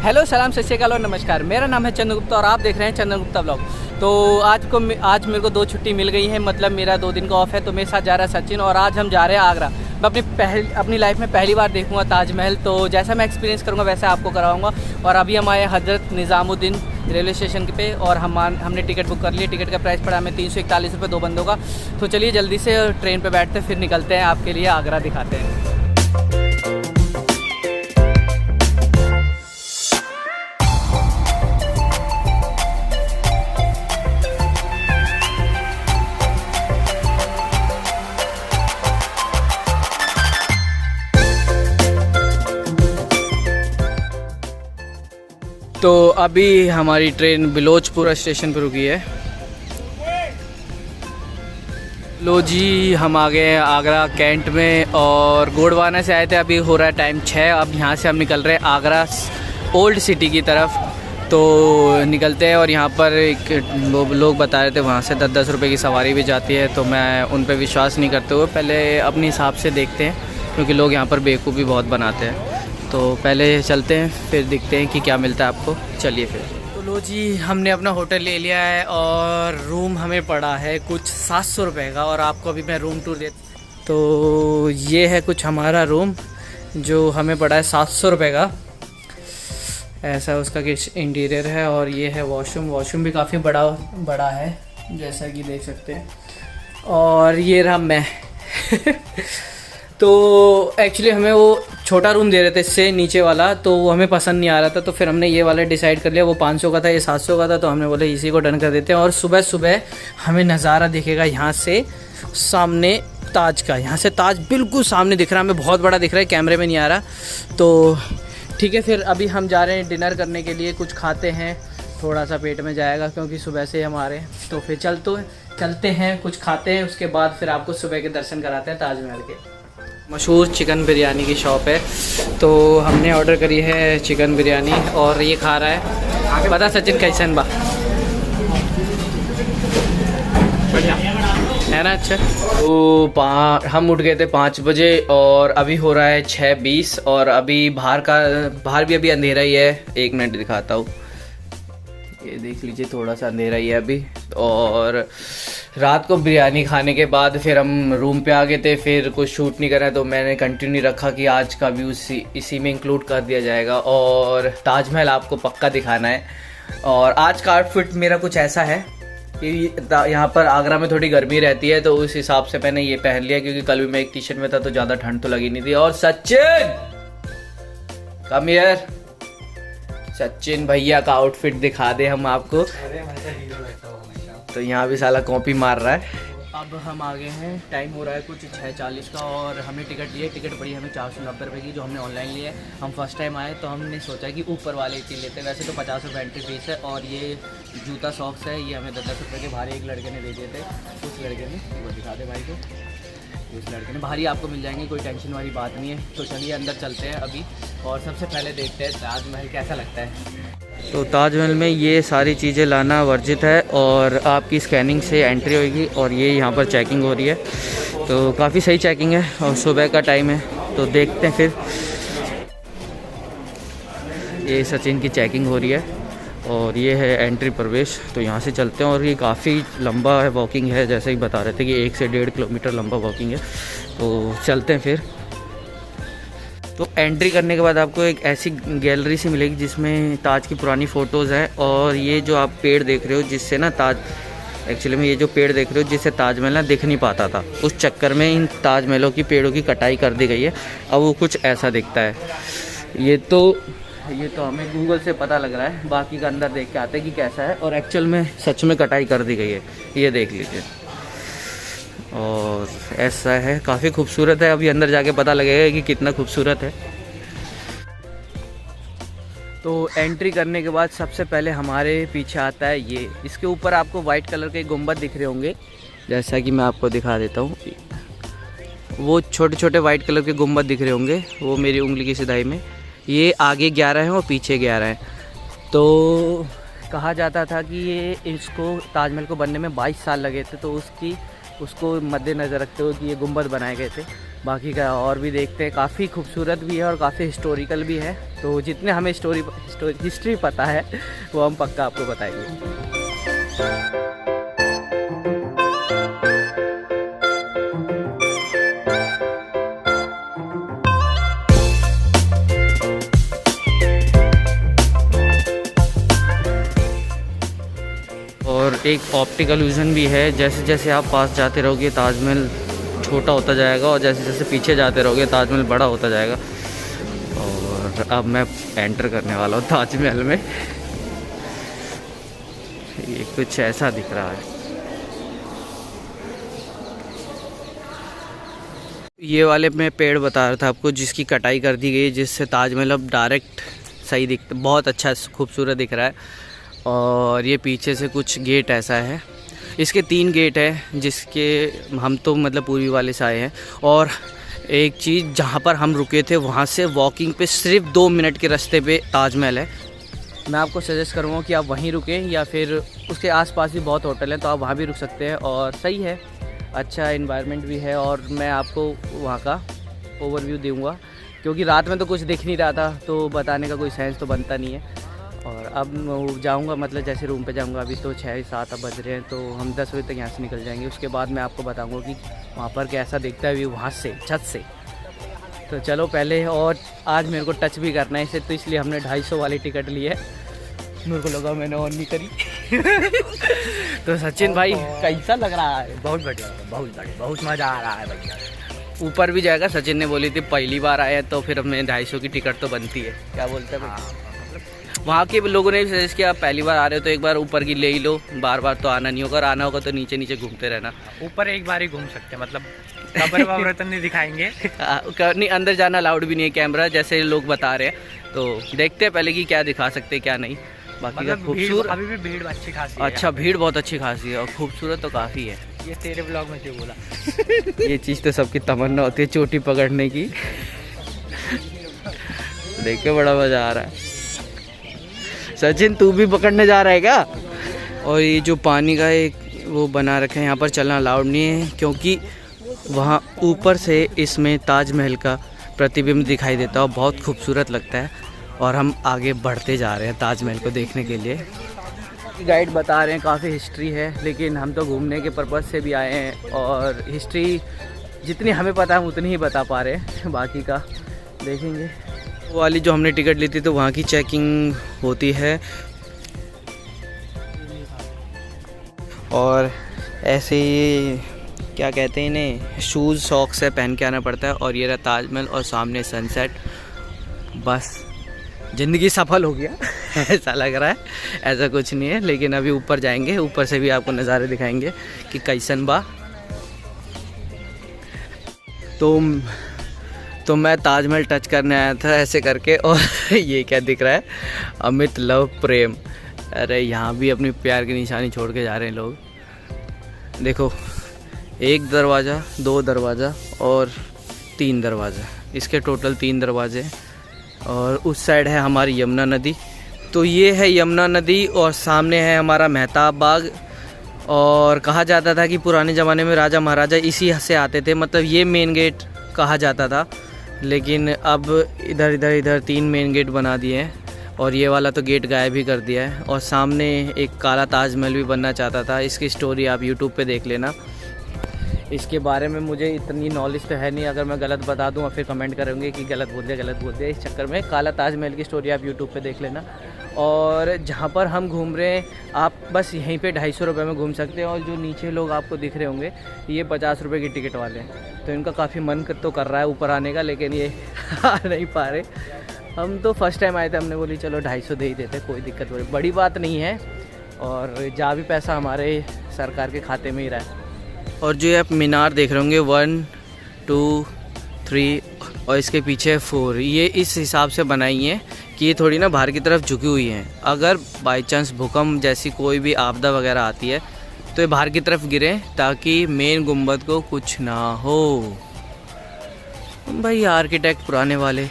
Hello, सलाम, सत श्री अकाल और नमस्कार। मेरा नाम है चंद्र गुप्ता और आप देख रहे हैं चंद्र गुप्ता ब्लॉग। तो आज मेरे को 2 छुट्टी मिल गई है, मतलब मेरा 2 दिन का ऑफ है। तो मेरे साथ जा रहा है सचिन और आज हम जा रहे हैं आगरा। मैं अपनी लाइफ में पहली बार देखूंगा ताजमहल। तो जैसा मैं एक्सपीरियंस करूंगा वैसा आपको कराऊंगा। और अभी हम आए हज़रत निज़ामुद्दीन रेलवे स्टेशन पे और हमने टिकट बुक कर ली। टिकट का प्राइस पड़ा हमें 341 रुपये 2 बंदों का। तो चलिए जल्दी से ट्रेन पर बैठते फिर निकलते हैं, आपके लिए आगरा दिखाते हैं। तो अभी हमारी ट्रेन बिलोचपुरा स्टेशन पर रुकी है। लो जी, हम आ गए हैं आगरा कैंट में और गोडवाना से आए थे। अभी हो रहा है टाइम 6। अब यहाँ से हम निकल रहे हैं आगरा ओल्ड सिटी की तरफ। तो निकलते हैं और यहाँ पर एक लोग बता रहे थे वहाँ से 10-10 रुपये की सवारी भी जाती है। तो मैं उन पर विश्वास नहीं करते हुए पहले अपने हिसाब से देखते हैं, क्योंकि लोग यहाँ पर बेवकूफ़ी बहुत बनाते हैं। तो पहले चलते हैं फिर देखते हैं कि क्या मिलता है आपको। चलिए फिर। तो लो जी, हमने अपना होटल ले लिया है और रूम हमें पड़ा है कुछ 700 रुपये का। और आपको अभी मैं रूम टूर तो ये है कुछ हमारा रूम जो हमें पड़ा है 700 रुपये का। ऐसा उसका कुछ इंटीरियर है। और ये है वॉशरूम भी काफ़ी बड़ा है, जैसा कि देख सकते हैं। और ये रहा मैं तो एक्चुअली हमें वो छोटा रूम दे रहे थे इससे नीचे वाला, तो वो हमें पसंद नहीं आ रहा था। तो फिर हमने ये वाला डिसाइड कर लिया। वो 500 का था, ये 700 का था। तो हमने बोला इसी को डन कर देते हैं। और सुबह सुबह हमें नज़ारा दिखेगा यहाँ से सामने ताज का। यहाँ से ताज बिल्कुल सामने दिख रहा है, हमें बहुत बड़ा दिख रहा है, कैमरे में नहीं आ रहा। तो ठीक है, फिर अभी हम जा रहे हैं डिनर करने के लिए। कुछ खाते हैं, थोड़ा सा पेट में जाएगा क्योंकि सुबह से हम आ रहे हैं। तो फिर चलते हैं, कुछ खाते हैं, उसके बाद फिर आपको सुबह के दर्शन कराते हैं ताजमहल के। मशहूर चिकन बिरयानी की शॉप है। तो हमने ऑर्डर करी है चिकन बिरयानी और ये खा रहा है। बता सचिन कैसन बा है ना? अच्छा। तो हम उठ गए थे 5 बजे और अभी हो रहा है 6:20 और अभी बाहर भी अभी अंधेरा ही है। 1 मिनट दिखाता हूँ, ये देख लीजिए, थोड़ा सा अंधेरा ही है अभी। और रात को बिरयानी खाने के बाद फिर हम रूम पे आ गए थे। फिर कुछ शूट नहीं करा तो मैंने कंटिन्यू रखा कि आज का व्यू इसी में इंक्लूड कर दिया जाएगा। और ताजमहल आपको पक्का दिखाना है। और आज का आउटफिट मेरा कुछ ऐसा है कि यहाँ पर आगरा में थोड़ी गर्मी रहती है, तो उस हिसाब से मैंने ये पहन लिया, क्योंकि कल भी मैं एक टी-शर्ट में था तो ज़्यादा ठंड तो लगी नहीं थी। और कम हियर, सचिन भैया का आउटफिट दिखा दे हम आपको। तो यहाँ भी साला कॉपी मार रहा है। अब हम आ गए हैं, टाइम हो रहा है कुछ 6:40 का और हमें टिकट पड़ी हमें 490 रुपये की, जो हमने ऑनलाइन लिया है। हम फर्स्ट टाइम आए तो हमने सोचा कि ऊपर वाले ही लेते हैं। वैसे तो 50 रुपये एंट्री फीस है। और ये जूता सॉक्स है, ये हमें 10-10 रुपये के भारी एक लड़के ने दे दिए थे। उस लड़के ने, वो दिखा दे भाई को, इस लड़के ने। भारी आपको मिल जाएंगे, कोई टेंशन वाली बात नहीं है। तो चलिए अंदर चलते हैं अभी और सबसे पहले देखते हैं ताजमहल कैसा लगता है। तो ताजमहल में ये सारी चीज़ें लाना वर्जित है और आपकी स्कैनिंग से एंट्री होगी। और ये यहाँ पर चेकिंग हो रही है, तो काफ़ी सही चेकिंग है और सुबह का टाइम है। तो देखते हैं फिर। ये सचिन की चेकिंग हो रही है और ये है एंट्री प्रवेश। तो यहाँ से चलते हैं। और ये काफ़ी लंबा है, वॉकिंग है, जैसे ही बता रहे थे कि 1 से 1.5 किलोमीटर लंबा वॉकिंग है। तो चलते हैं फिर। तो एंट्री करने के बाद आपको एक ऐसी गैलरी सी मिलेगी जिसमें ताज की पुरानी फ़ोटोज़ हैं। और ये जो आप पेड़ देख रहे हो जिससे ना एक्चुअली में ये जो पेड़ देख रहे हो जिससे ताजमहल ना दिख नहीं पाता था, उस चक्कर में इन ताजमहलों की पेड़ों की कटाई कर दी गई है। अब वो कुछ ऐसा दिखता है। ये तो हमें गूगल से पता लग रहा है, बाकी का अंदर देख के आते हैं कि कैसा है। और एक्चुअल में सच में कटाई कर दी गई है, ये देख लीजिए। और ऐसा है, काफ़ी खूबसूरत है। अभी अंदर जाके पता लगेगा कि कितना खूबसूरत है। तो एंट्री करने के बाद सबसे पहले हमारे पीछे आता है ये। इसके ऊपर आपको वाइट कलर के गुंबद दिख रहे होंगे, जैसा कि मैं आपको दिखा देता हूँ। वो छोटे छोटे वाइट कलर के गुंबद दिख रहे होंगे, वो मेरी उंगली की सिधाई में। ये आगे 11 हैं और पीछे 11 हैं। तो कहा जाता था कि ये इसको ताजमहल को बनने में 22 साल लगे थे। तो उसकी उसको मद्देनज़र रखते हुए कि ये गुंबद बनाए गए थे। बाकी का और भी देखते हैं, काफ़ी खूबसूरत भी है और काफ़ी हिस्टोरिकल भी है। तो जितने हमें हिस्ट्री पता है वो हम पक्का आपको बताएंगे। और एक ऑप्टिकल इल्यूजन भी है, जैसे जैसे आप पास जाते रहोगे ताजमहल छोटा होता जाएगा और जैसे जैसे पीछे जाते रहोगे ताजमहल बड़ा होता जाएगा। और अब मैं एंटर करने वाला हूँ ताजमहल में। ये कुछ ऐसा दिख रहा है। ये वाले मैं पेड़ बता रहा था आपको जिसकी कटाई कर दी गई, जिससे ताजमहल अब डायरेक्ट सही दिखता, बहुत अच्छा खूबसूरत दिख रहा है। और ये पीछे से कुछ गेट ऐसा है, इसके 3 गेट है, जिसके हम तो मतलब पूर्वी वाले से आए हैं। और एक चीज़, जहाँ पर हम रुके थे वहाँ से वॉकिंग पे सिर्फ 2 मिनट के रास्ते पे ताजमहल है। मैं आपको सजेस्ट करूँगा कि आप वहीं रुकें, या फिर उसके आसपास भी बहुत होटल हैं तो आप वहाँ भी रुक सकते हैं। और सही है, अच्छा एनवायरनमेंट भी है। और मैं आपको वहाँ का ओवरव्यू दूँगा, क्योंकि रात में तो कुछ दिख नहीं रहा था तो बताने का कोई सेंस तो बनता नहीं है। और अब मैं जाऊंगा, मतलब जैसे रूम पे जाऊंगा, अभी तो 6-7 अब बज रहे हैं, तो हम 10 बजे तक यहाँ से निकल जाएंगे। उसके बाद मैं आपको बताऊंगा कि वहाँ पर कैसा दिखता है व्यू वहाँ से, छत से। तो चलो पहले, और आज मेरे को टच भी करना है इसे, तो इसलिए हमने 250 वाली टिकट ली है। मेरे को लगा मैंने ऑन नहीं करी। तो सचिन भाई कैसा लग रहा है? बहुत बढ़िया, बहुत बढ़िया, बहुत मज़ा आ रहा है भैया। ऊपर भी जाएगा, सचिन ने बोली थी पहली बार आया तो फिर हमें 250 की टिकट तो बनती है। क्या बोलते हैं? वहाँ के लोगों ने भी सजेस्ट किया, आप पहली बार आ रहे हो तो एक बार ऊपर की ले ही लो, बार बार तो आना नहीं होगा, और आना होगा तो नीचे नीचे घूमते रहना। ऊपर एक बार ही घूम सकते हैं, मतलब कब्र वब्र तो नहीं दिखाएंगे। नहीं, अंदर जाना अलाउड भी नहीं है, कैमरा जैसे लोग बता रहे हैं। तो देखते हैं पहले कि क्या दिखा सकते हैं क्या नहीं। बाकी मतलब का खूबसूरत, अभी भी भीड़ अच्छी खासी है। अच्छा, भीड़ बहुत अच्छी खासी है और खूबसूरत तो काफ़ी है। ये तेरे ब्लॉग में क्यों बोला? ये चीज़ तो सबकी तमन्ना होती है, चोटी पकड़ने की। देख के बड़ा मज़ा आ रहा है। सचिन तू भी पकड़ने जा रहा है क्या? और ये जो पानी का एक वो बना रखे हैं, यहाँ पर चलना अलाउड नहीं है, क्योंकि वहाँ ऊपर से इसमें ताजमहल का प्रतिबिंब दिखाई देता है और बहुत खूबसूरत लगता है। और हम आगे बढ़ते जा रहे हैं ताजमहल को देखने के लिए। गाइड बता रहे हैं काफ़ी हिस्ट्री है, लेकिन हम तो घूमने के पर्पज़ से भी आए हैं, और हिस्ट्री जितनी हमें पता है उतनी ही बता पा रहे हैं, बाकी का देखेंगे। वो वाली जो हमने टिकट ली थी तो वहाँ की चेकिंग होती है, और ऐसे ही क्या कहते हैं इन्हें, शूज़ सॉक्स है पहन के आना पड़ता है। और ये रहा ताजमहल और सामने सनसेट। बस ज़िंदगी सफल हो गया ऐसा लग रहा है। ऐसा कुछ नहीं है, लेकिन अभी ऊपर जाएंगे, ऊपर से भी आपको नज़ारे दिखाएंगे कि कैसन बा। तो मैं ताजमहल टच करने आया था ऐसे करके, और ये क्या दिख रहा है, अमित लव प्रेम। अरे यहाँ भी अपनी प्यार की निशानी छोड़ के जा रहे हैं लोग। देखो, 1 दरवाज़ा, 2 दरवाज़ा और 3 दरवाज़ा, इसके टोटल 3 दरवाजे। और उस साइड है हमारी यमुना नदी। तो ये है यमुना नदी, और सामने है हमारा मेहताब बाग। और कहा जाता था कि पुराने ज़माने में राजा महाराजा इसी से आते थे, मतलब ये मेन गेट कहा जाता था। लेकिन अब इधर 3 मेन गेट बना दिए हैं, और ये वाला तो गेट गायब भी कर दिया है। और सामने एक काला ताजमहल भी बनना चाहता था, इसकी स्टोरी आप यूट्यूब पे देख लेना। इसके बारे में मुझे इतनी नॉलेज तो है नहीं, अगर मैं गलत बता दूँ और फिर कमेंट करेंगे कि गलत बोल दिया। इस चक्कर में काला ताजमहल की स्टोरी आप यूट्यूब पे देख लेना। और जहाँ पर हम घूम रहे हैं, आप बस यहीं पे 250 रुपये में घूम सकते हैं। और जो नीचे लोग आपको दिख रहे होंगे, ये 50 रुपये की टिकट वाले हैं। तो इनका काफ़ी मन तो कर रहा है ऊपर आने का, लेकिन ये आ नहीं पा रहे। हम तो फर्स्ट टाइम आए थे, हमने बोली चलो 250 दे ही देते, कोई दिक्कत बड़ी बात नहीं है। और जा भी पैसा हमारे सरकार के खाते में ही रहा है। और जो आप मीनार देख रहे होंगे 1, 2, 3 और इसके पीछे 4, ये इस हिसाब से बनाई हैं कि ये थोड़ी ना बाहर की तरफ झुकी हुई हैं। अगर बाई चांस भूकंप जैसी कोई भी आपदा वगैरह आती है तो ये बाहर की तरफ गिरें, ताकि मेन गुंबद को कुछ ना हो। भाई आर्किटेक्ट पुराने वाले।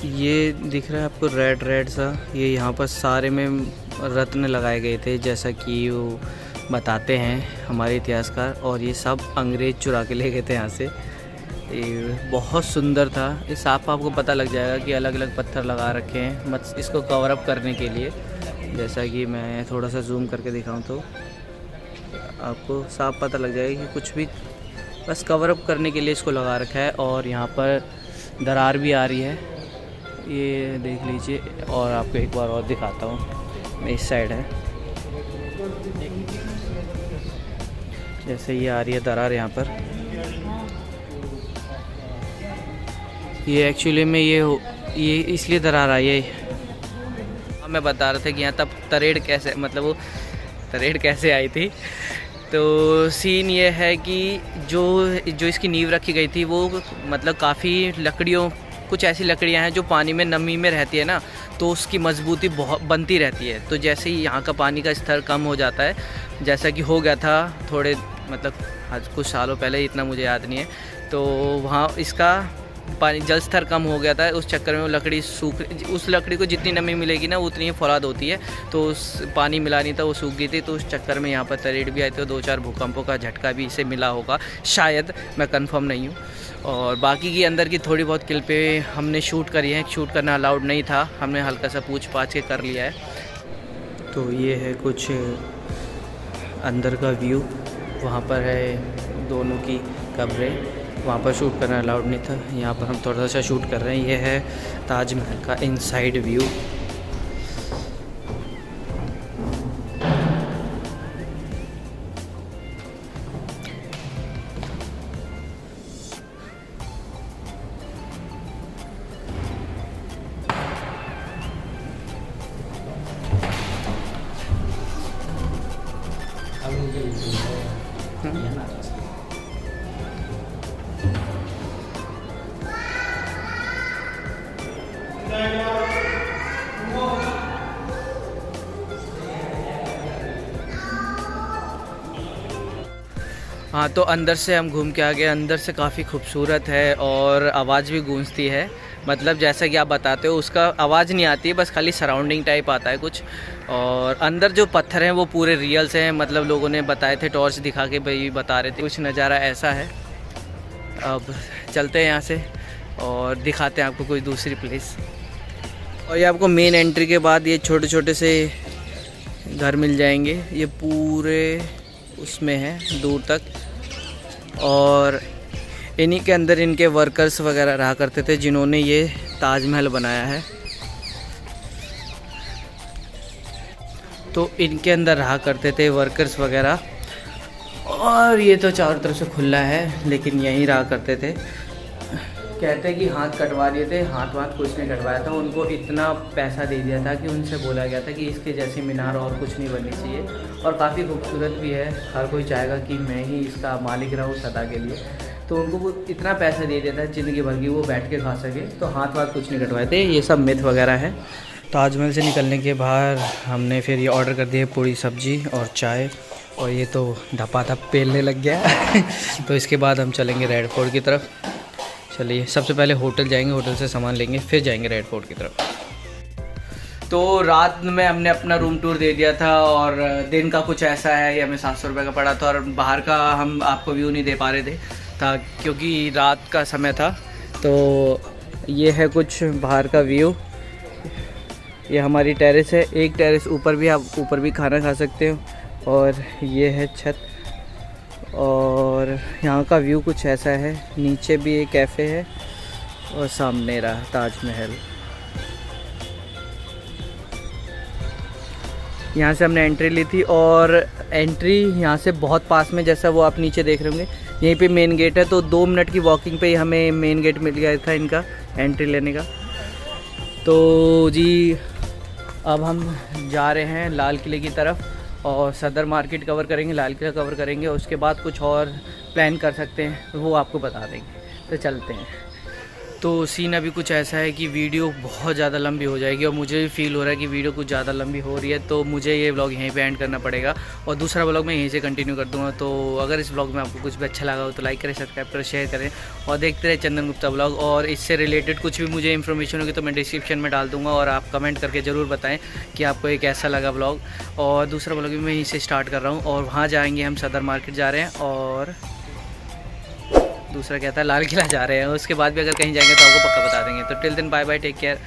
ये दिख रहा है आपको रेड सा, ये यहाँ पर सारे में रत्न लगाए गए थे, जैसा कि वो बताते हैं हमारे इतिहासकार। और ये सब अंग्रेज़ चुरा के ले गए थे यहाँ से। ये बहुत सुंदर था। इस आपको पता लग जाएगा कि अलग अलग पत्थर लगा रखे हैं मत इसको कवर अप करने के लिए। जैसा कि मैं थोड़ा सा जूम करके दिखाऊं तो आपको साफ पता लग जाएगा कि कुछ भी बस कवर अप करने के लिए इसको लगा रखा है। और यहाँ पर दरार भी आ रही है, ये देख लीजिए। और आपको एक बार और दिखाता हूँ, इस साइड है जैसे ये आ रही है दरार यहाँ पर। ये एक्चुअली में ये इसलिए दरार आई है। मैं बता रहा था कि यहाँ तब तरेड़ कैसे मतलब वो तरेड़ कैसे आई थी। तो सीन ये है कि जो इसकी नींव रखी गई थी वो मतलब काफ़ी लकड़ियों कुछ ऐसी लकड़ियाँ हैं जो पानी में नमी में रहती है ना, तो उसकी मजबूती बहुत बनती रहती है। तो जैसे ही यहाँ का पानी का स्तर कम हो जाता है, जैसा कि हो गया था थोड़े मतलब आज कुछ सालों पहले, इतना मुझे याद नहीं है, तो वहाँ इसका पानी जल स्तर कम हो गया था। उस चक्कर में वो लकड़ी सूख, उस लकड़ी को जितनी नमी मिलेगी ना उतनी ही फौलाद होती है। तो उस पानी मिला नहीं था, वो सूख गई थी। तो उस चक्कर में यहाँ पर तरेड़ भी आई थी। 2-4 भूकंपों का झटका भी इसे मिला होगा शायद, मैं कंफर्म नहीं हूँ। और बाकी की अंदर की थोड़ी बहुत क्लिपें हमने शूट करी हैं। शूट करना अलाउड नहीं था, हमने हल्का सा पूछ पाछ के कर लिया है। तो ये है कुछ अंदर का व्यू। वहाँ पर है दोनों की कब्रें, वहाँ पर शूट करना अलाउड नहीं था। यहाँ पर हम थोड़ा सा शूट कर रहे हैं। ये है ताजमहल का इनसाइड व्यू। हाँ, तो अंदर से हम घूम के आ गए। अंदर से काफ़ी खूबसूरत है और आवाज़ भी गूंजती है। मतलब जैसा कि आप बताते हो उसका आवाज़ नहीं आती है, बस खाली सराउंडिंग टाइप आता है कुछ। और अंदर जो पत्थर हैं वो पूरे रियल से हैं, मतलब लोगों ने बताए थे, टॉर्च दिखा के भाई बता रहे थे। कुछ नज़ारा ऐसा है। अब चलते हैं यहाँ से और दिखाते हैं आपको कोई दूसरी प्लेस। और ये आपको मेन एंट्री के बाद ये छोटे छोटे से घर मिल जाएंगे। ये पूरे उसमें है दूर तक। और इन्हीं के अंदर इनके वर्कर्स वगैरह रहा करते थे जिन्होंने ये ताजमहल बनाया है। तो इनके अंदर रहा करते थे वर्कर्स वगैरह। और ये तो चारों तरफ से खुला है, लेकिन यहीं रहा करते थे। कहते हैं कि हाथ कटवा दिए थे, हाथ कुछ नहीं कटवाया था। उनको इतना पैसा दे दिया था कि उनसे बोला गया था कि इसके जैसी मीनार और कुछ नहीं बननी चाहिए। और काफ़ी खूबसूरत भी है, हर कोई चाहेगा कि मैं ही इसका मालिक रहूँ सदा के लिए। तो उनको वो इतना पैसा दे दिया था ज़िंदगी भर की वो बैठ के खा सके। तो हाथ कुछ नहीं कटवाए थे। ये सब मिथ वगैरह है। ताजमहल से निकलने के बाद हमने फिर ये ऑर्डर कर दिए पूड़ी सब्जी और चाय। और ये तो धपाधप पेलने लग गया। तो इसके बाद हम चलेंगे रेड फोर्ट की तरफ। चलिए, सबसे पहले होटल जाएंगे, होटल से सामान लेंगे, फिर जाएंगे रेड फोर्ट की तरफ। तो रात में हमने अपना रूम टूर दे दिया था और दिन का कुछ ऐसा है, ये हमें 700 रुपये का पड़ा था। और बाहर का हम आपको व्यू नहीं दे पा रहे था क्योंकि रात का समय था। तो ये है कुछ बाहर का व्यू। ये हमारी टेरेस है। एक टेरेस ऊपर भी, आप ऊपर भी खाना खा सकते हो। और ये है छत। और यहाँ का व्यू कुछ ऐसा है। नीचे भी एक कैफ़े है और सामने रहा ताजमहल। यहाँ से हमने एंट्री ली थी और एंट्री यहाँ से बहुत पास में, जैसा वो आप नीचे देख रहे होंगे, यहीं पे मेन गेट है। तो 2 मिनट की वॉकिंग पे ही हमें मेन गेट मिल गया था इनका एंट्री लेने का। तो जी अब हम जा रहे हैं लाल किले की तरफ और सदर मार्केट कवर करेंगे, लाल किला कवर करेंगे। उसके बाद कुछ और प्लान कर सकते हैं, वो आपको बता देंगे। तो चलते हैं। तो सीन अभी कुछ ऐसा है कि वीडियो बहुत ज़्यादा लंबी हो जाएगी और मुझे भी फील हो रहा है कि वीडियो कुछ ज़्यादा लंबी हो रही है, तो मुझे ये व्लॉग यहीं पे एंड करना पड़ेगा और दूसरा व्लॉग मैं यहीं से कंटिन्यू कर दूँगा। तो अगर इस व्लॉग में आपको कुछ भी अच्छा लगा हो तो लाइक करें, सब्सक्राइब करें, शेयर करें और देखते रहे चंदन गुप्ता व्लॉग। और इससे रिलेटेड कुछ भी मुझे इन्फॉर्मेशन होगी तो मैं डिस्क्रिप्शन में डाल दूँगा और आप कमेंट करके ज़रूर बताएँ कि आपको ये कैसा लगा व्लॉग। और दूसरा व्लॉग भी मैं यहीं से स्टार्ट कर रहा हूँ और वहाँ जाएँगे, हम सदर मार्केट जा रहे हैं और दूसरा क्या था, लाल किला जा रहे हैं। उसके बाद भी अगर कहीं जाएंगे तो आपको पक्का बता देंगे। तो till then bye bye, take care.